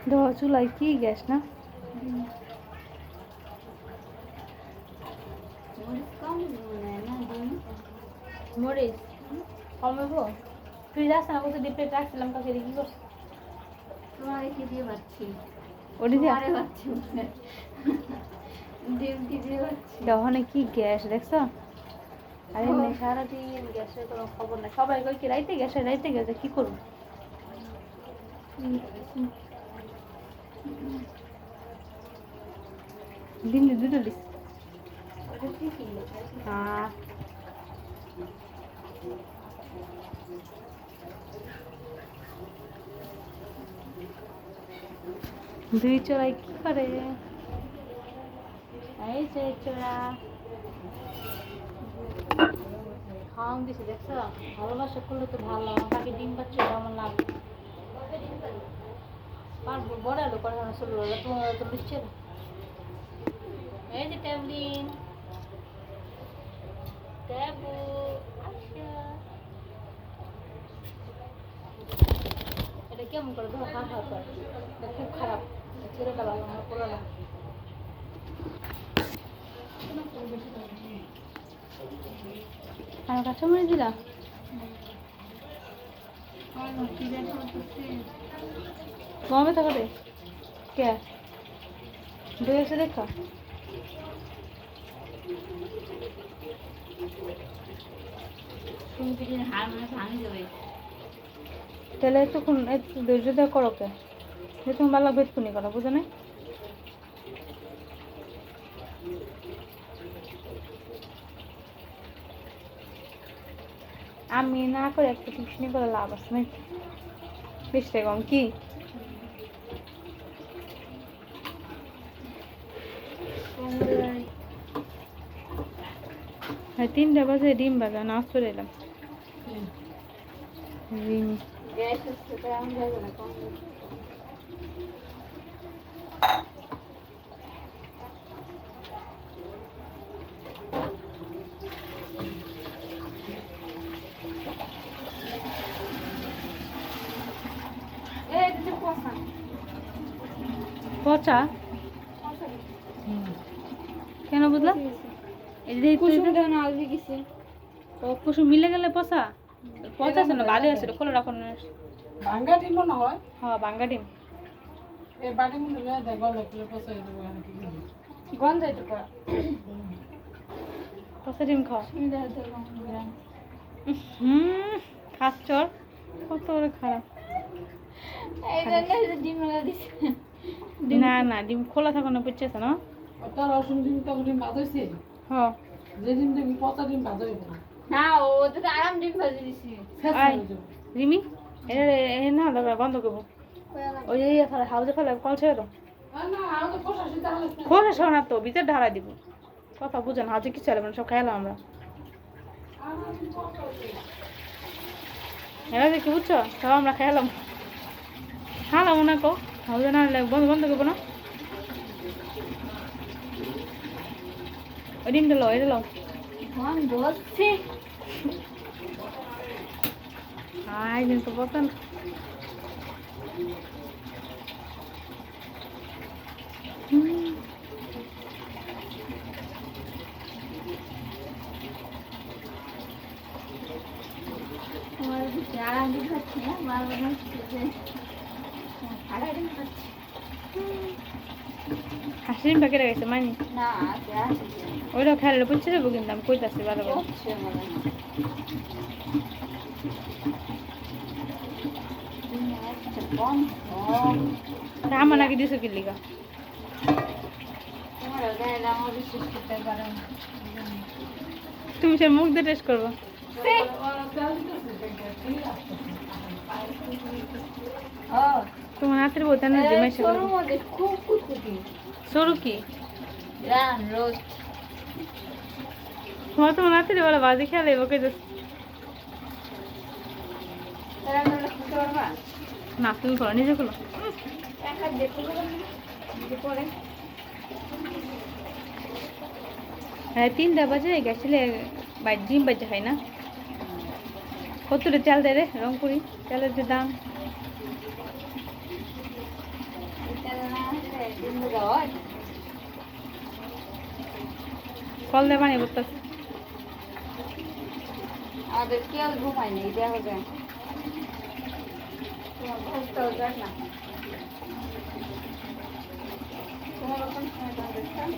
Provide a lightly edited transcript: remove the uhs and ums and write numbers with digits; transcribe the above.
ধোয়া চুলাই কি গ্যাস না? মরিচ কমাবো? তুই যাস না কত ডিপে রাখছিলাম কাকে কি করছিস? তোমার কি দিয়ে পাচ্ছি? ওটি দিয়ে আরে পাচ্ছি ডিম কি দিয়ে পাচ্ছি? ওখানে কি গ্যাস দেখছো? আরে এমনি সারাদিন গ্যাসের কোনো খবর নাই। সবাই কই কি রাইতে গ্যাসে কি করবো? দিন দুটো দিস। হ্যাঁ দুই চোরাই কি করে? এই যে চোরা খাওয়ান দিছে দেখছো? ভালোবাসা করলে তো ভালো। আমাকে ডিম পাচ্ছে আমার লাভ। পারবো বড় আলো করে চলবে তোমার তো বুঝছে না। এই যে ট্যাবলিন ট্যাবু আচ্ছা এটা কেমন করে ধর খা খা করে এটা খুব খারাপ ছেড়েটা ভালো আমার করো না আমার কাছে মনে দিলা কমে থাকো রে কে দুই এসে দেখা তুমি কি হার মানে ভাঙি যাবে তাহলে একটুক্ষণ একটু ধৈর্য দেওয়া করো কে যে তুমি ভালো বেতকুনি করো বুঝো না আমি না করে একটা টিউশনি করে লাভ আছে না বেশ কম কি হ্যাঁ 3টা বাজে ডিম বাজা না চলে এলাম রিমি গ্যাস হচ্ছে তো আমি যাবো না কম পচা কেন বুঝলা এই যে কুসুম মিলে গেলে পচা পচা আছে না ভালো আছে খোলা রাখো না ভাঙ্গা ডিম মনে হয় হ্যাঁ বাঙ্গা ডিম এই বাড়ি মনে হয় দেখো লোকলে পছন্দ দেবো কি গন্ধ এটা করা পচা ডিম খাও খাচ্ছর কত করে খারাপ না না ডিম খোলা থাকো না বুঝছেছ না ওটা রসুন ডিম তো ডিম ভাজ হয়েছে হ্যাঁ যে ডিম দেখবি পচা ডিম ভাজ হইব না ও তো আরাম ডিম ভাজি দিছি রিমি এ না দাদা বন্ধ করবো ওই যে ইয়ে ফেলে হাউজে ফেলে কল ছেড়ে দাও না আমাদের পোষা সেটা হলে খোলা শোনা তো ভিতর ঢালাই দিব কথা বুঝেন হাউজে কি চলে মানে সব খাইলাম আমরা এরা দেখি বুঝছো সব আমরা খাইলাম খালাম না কো হাউজে না বন্ধ বন্ধ করবো না ওই ডিমটা লো এটা লো বসছি আই কিন্তু পতন আরাম ডিম খাচ্ছি না বারবার হচ্ছে আড়াই ডিম খাচ্ছি হাসি ডিমটা কেটে গেছে মানি না আছে আছে ওইটা খেলে বুঝছে যাবো কিন্তু আমি কইতাছি ভালো করে হচ্ছে মনে হয় কম কম আমার নাকি দিছো কি লিগা তোমার গায়ে আমার বিশেষ করতে পারো তুমি সে মুখ দিয়ে টেস্ট করবো তোমার হাতের বোতল না যে মেশে সরুর মধ্যে খুব কুটকুটি সরু কি রান রোস্ট তোমার হাতের বলে বাজি খেলে ওকে রান্নাটা খেতে পারবা না তুমি করো নিজে করো এক হাত দেখো পরে হ্যাঁ 3টা বাজে গেছিলে ডিম বাজে খাই না কতটা চাল দেয় রে রংপুরি চালের যে দাম দিন ভাজা হয় কল দিয়ে পানি পড়তেছে। আমাদের কেউ ঘুমায় নেই দেখা যায় তোমার ভাজটাও যায় না তোমার কোন সময় দেখছেন